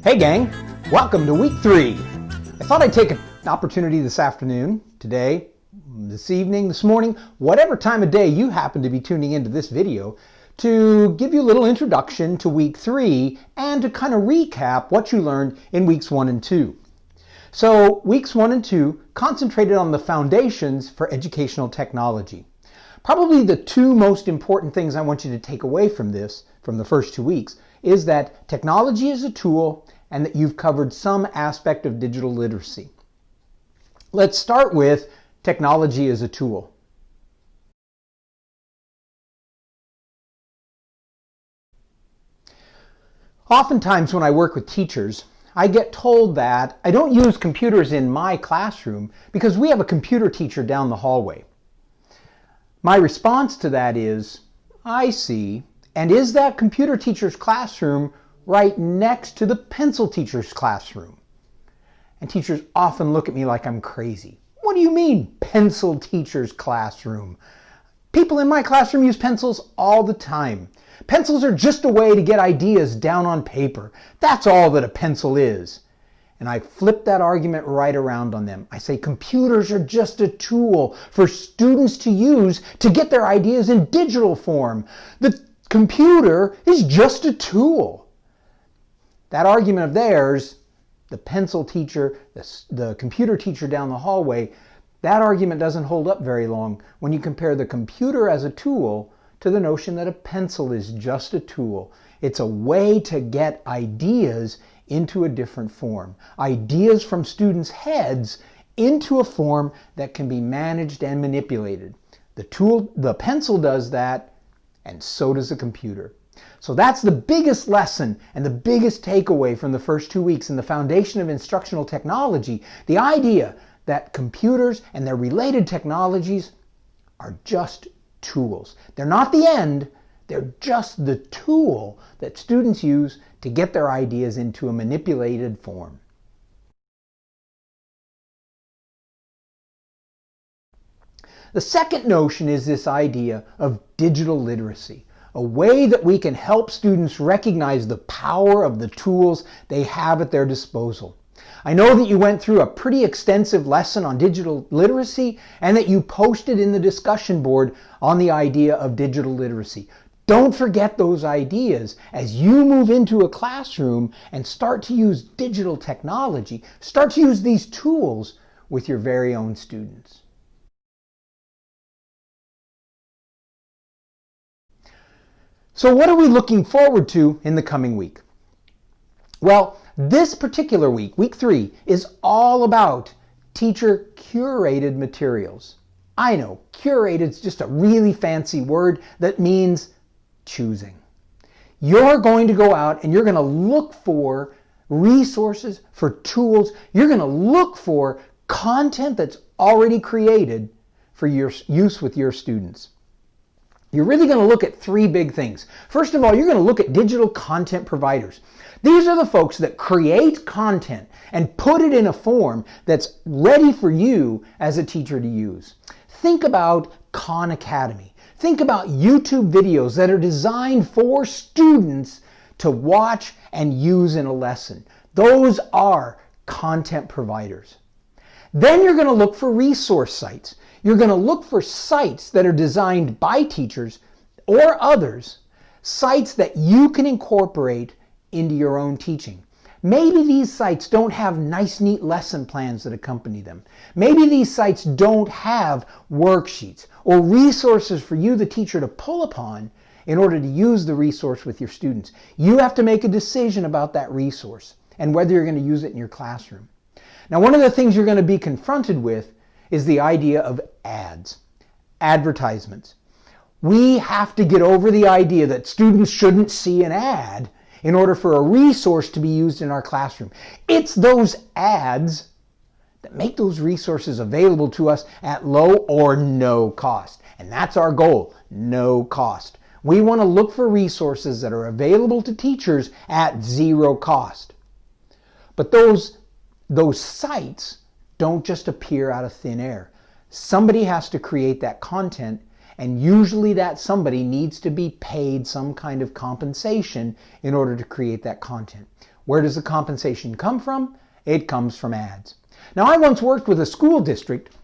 Hey gang, welcome to week 3. I thought I'd take an opportunity this afternoon, today, this evening, this morning, whatever time of day you happen to be tuning into this video, to give you a little introduction to week 3 and to kind of recap what you learned in weeks 1 and 2. So weeks 1 and 2 concentrated on the foundations for educational technology. Probably the two most important things I want you to take away from this, from the first 2 weeks, is that technology is a tool and that you've covered some aspect of digital literacy. Let's start with technology as a tool. Oftentimes when I work with teachers, I get told that I don't use computers in my classroom because we have a computer teacher down the hallway. My response to that is, I see, and is that computer teacher's classroom right next to the pencil teacher's classroom? And teachers often look at me like I'm crazy. What do you mean, pencil teacher's classroom? People in my classroom use pencils all the time. Pencils are just a way to get ideas down on paper. That's all that a pencil is. And I flip that argument right around on them. I say computers are just a tool for students to use to get their ideas in digital form. The computer is just a tool. That argument of theirs, the pencil teacher, the computer teacher down the hallway, that argument doesn't hold up very long when you compare the computer as a tool to the notion that a pencil is just a tool. It's a way to get ideas into a different form. Ideas from students' heads into a form that can be managed and manipulated. The pencil does that, and so does the computer. So that's the biggest lesson and the biggest takeaway from the first 2 weeks in the foundation of instructional technology, the idea that computers and their related technologies are just tools. They're not the end, they're just the tool that students use to get their ideas into a manipulated form. The second notion is this idea of digital literacy, a way that we can help students recognize the power of the tools they have at their disposal. I know that you went through a pretty extensive lesson on digital literacy and that you posted in the discussion board on the idea of digital literacy. Don't forget those ideas as you move into a classroom and start to use digital technology, start to use these tools with your very own students. So what are we looking forward to in the coming week? Well, this particular week, week 3, is all about teacher-curated materials. I know, curated is just a really fancy word that means choosing. You're going to go out and you're going to look for resources, for tools. You're going to look for content that's already created for your use with your students. You're really going to look at 3 big things. First of all, you're going to look at digital content providers. These are the folks that create content and put it in a form that's ready for you as a teacher to use. Think about Khan Academy. Think about YouTube videos that are designed for students to watch and use in a lesson. Those are content providers. Then you're going to look for resource sites. You're going to look for sites that are designed by teachers or others, sites that you can incorporate into your own teaching. Maybe these sites don't have nice, neat lesson plans that accompany them. Maybe these sites don't have worksheets or resources for you, the teacher, to pull upon in order to use the resource with your students. You have to make a decision about that resource and whether you're going to use it in your classroom. Now, one of the things you're going to be confronted with is the idea of ads, advertisements. We have to get over the idea that students shouldn't see an ad in order for a resource to be used in our classroom. It's those ads that make those resources available to us at low or no cost. And that's our goal, no cost. We want to look for resources that are available to teachers at 0 cost. But those sites don't just appear out of thin air. Somebody has to create that content, and usually that somebody needs to be paid some kind of compensation in order to create that content. Where does the compensation come from? It comes from ads. Now, I once worked with a school district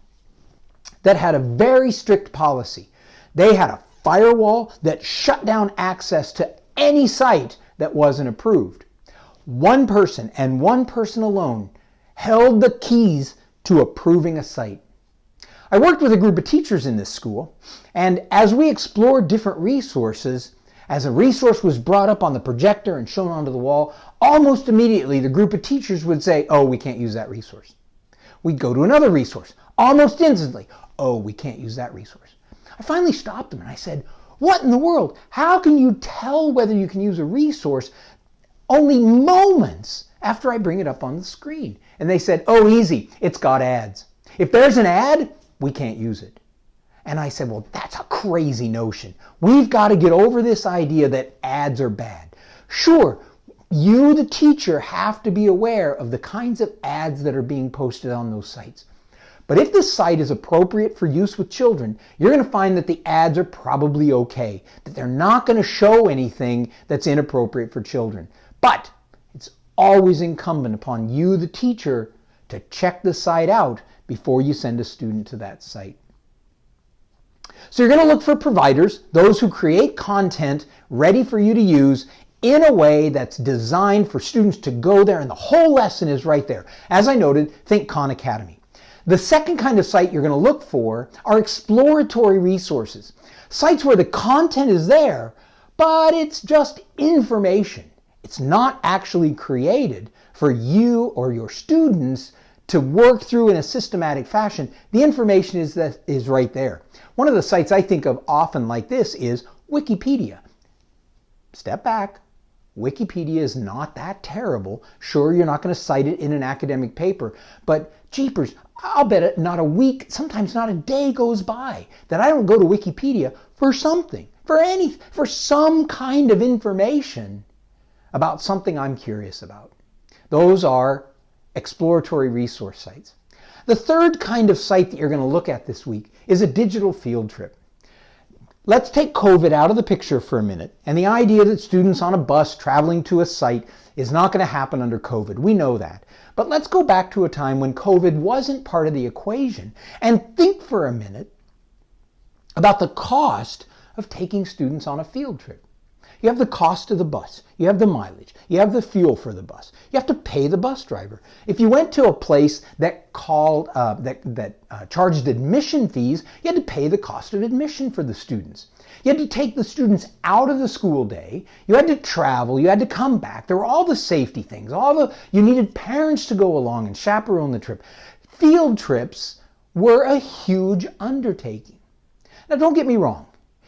that had a very strict policy. They had a firewall that shut down access to any site that wasn't approved. One person and one person alone held the keys to approving a site. I worked with a group of teachers in this school, and as we explored different resources, as a resource was brought up on the projector and shown onto the wall, almost immediately the group of teachers would say, "Oh, we can't use that resource." We'd go to another resource. Almost instantly, "Oh, we can't use that resource." I finally stopped them and I said, "What in the world? How can you tell whether you can use a resource only moments after I bring it up on the screen?" And they said, "Oh, easy. It's got ads. If there's an ad, we can't use it." And I said, well, that's a crazy notion. We've got to get over this idea that ads are bad. Sure, you, the teacher, have to be aware of the kinds of ads that are being posted on those sites. But if the site is appropriate for use with children, you're going to find that the ads are probably okay, that they're not going to show anything that's inappropriate for children. But it's always incumbent upon you, the teacher, to check the site out before you send a student to that site. So you're going to look for providers, those who create content ready for you to use in a way that's designed for students to go there, and the whole lesson is right there. As I noted, think Khan Academy. The second kind of site you're going to look for are exploratory resources. Sites where the content is there, but it's just information. It's not actually created for you or your students to work through in a systematic fashion. The information is right there. One of the sites I think of often like this is Wikipedia. Step back. Wikipedia is not that terrible. Sure, you're not going to cite it in an academic paper, but jeepers, I'll bet it not a week, sometimes not a day goes by that I don't go to Wikipedia for something, for some kind of information about something I'm curious about. Those are exploratory resource sites. The third kind of site that you're going to look at this week is a digital field trip. Let's take COVID out of the picture for a minute, and the idea that students on a bus traveling to a site is not going to happen under COVID. We know that. But let's go back to a time when COVID wasn't part of the equation and think for a minute about the cost of taking students on a field trip. You have the cost of the bus. You have the mileage. You have the fuel for the bus. You have to pay the bus driver. If you went to a place that charged admission fees, you had to pay the cost of admission for the students. You had to take the students out of the school day. You had to travel. You had to come back. There were all the safety things. You needed parents to go along and chaperone the trip. Field trips were a huge undertaking. Now, don't get me wrong.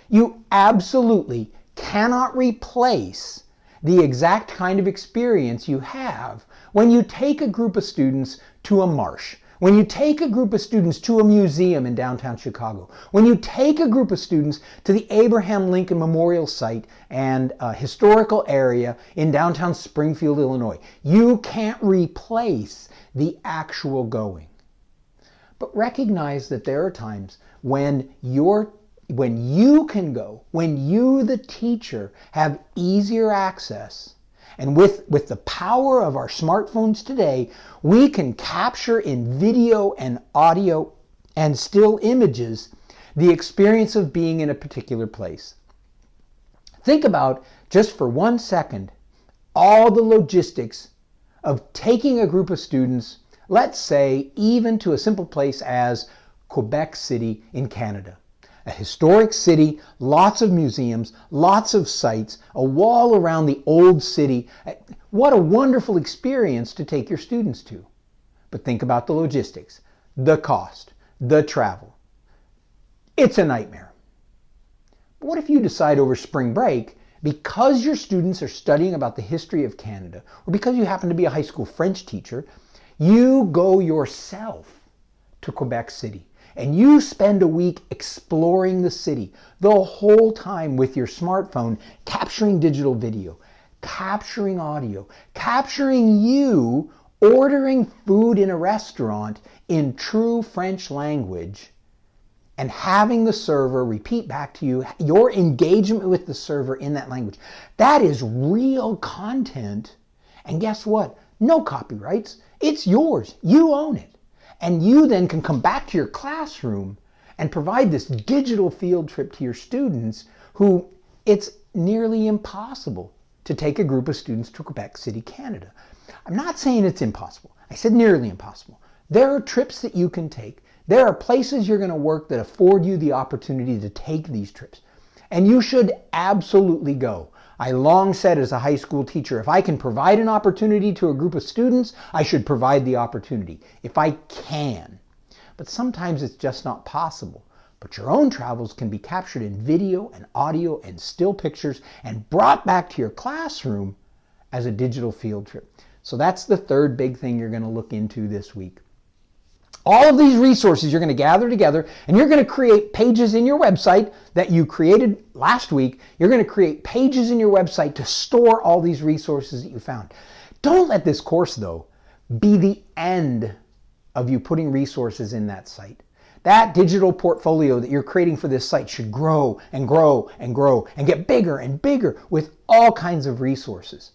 You absolutely cannot replace the exact kind of experience you have when you take a group of students to a marsh, when you take a group of students to a museum in downtown Chicago, when you take a group of students to the Abraham Lincoln Memorial Site and historical area in downtown Springfield, Illinois. You can't replace the actual going. But recognize that there are times when you can go, when you, the teacher, have easier access. And with the power of our smartphones today, we can capture in video and audio and still images the experience of being in a particular place. Think about, just for 1 second, all the logistics of taking a group of students, let's say, even to a simple place as Quebec City in Canada. A historic city, lots of museums, lots of sites, a wall around the old city. What a wonderful experience to take your students to. But think about the logistics, the cost, the travel. It's a nightmare. But what if you decide over spring break, because your students are studying about the history of Canada, or because you happen to be a high school French teacher, you go yourself to Quebec City. And you spend a week exploring the city the whole time with your smartphone, capturing digital video, capturing audio, capturing you ordering food in a restaurant in true French language, and having the server repeat back to you your engagement with the server in that language. That is real content, And guess what? No copyrights. It's yours. You own it. And you then can come back to your classroom and provide this digital field trip to your students who it's nearly impossible to take a group of students to Quebec City, Canada. I'm not saying it's impossible. I said nearly impossible. There are trips that you can take. There are places you're going to work that afford you the opportunity to take these trips. And you should absolutely go. I long said as a high school teacher, if I can provide an opportunity to a group of students, I should provide the opportunity, if I can. But sometimes it's just not possible. But your own travels can be captured in video and audio and still pictures and brought back to your classroom as a digital field trip. So that's the third big thing you're going to look into this week. All of these resources you're going to gather together, and you're going to create pages in your website that you created last week. You're going to create pages in your website to store all these resources that you found. Don't let this course, though, be the end of you putting resources in that site. That digital portfolio that you're creating for this site should grow and grow and grow and get bigger and bigger with all kinds of resources.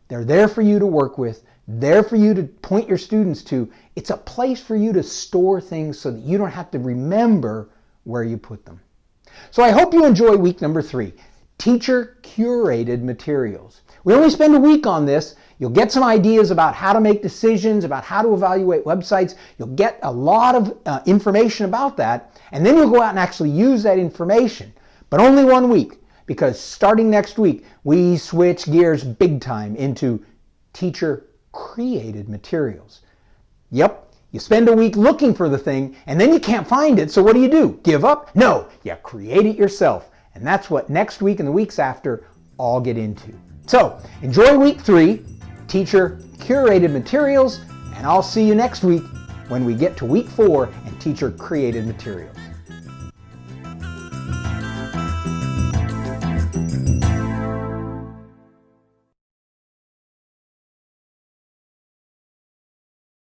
They're there for you to work with, there for you to point your students to. It's a place for you to store things so that you don't have to remember where you put them. So I hope you enjoy week number 3, Teacher Curated Materials. We only spend a week on this. You'll get some ideas about how to make decisions, about how to evaluate websites. You'll get a lot of information about that, and then you'll go out and actually use that information. But only 1 week, because starting next week, we switch gears big time into Teacher Created Materials. Yep, you spend a week looking for the thing, and then you can't find it, so what do? Give up? No, you create it yourself. And that's what next week and the weeks after all get into. So, enjoy week 3, Teacher Curated Materials, and I'll see you next week when we get to week 4 and Teacher Created Materials.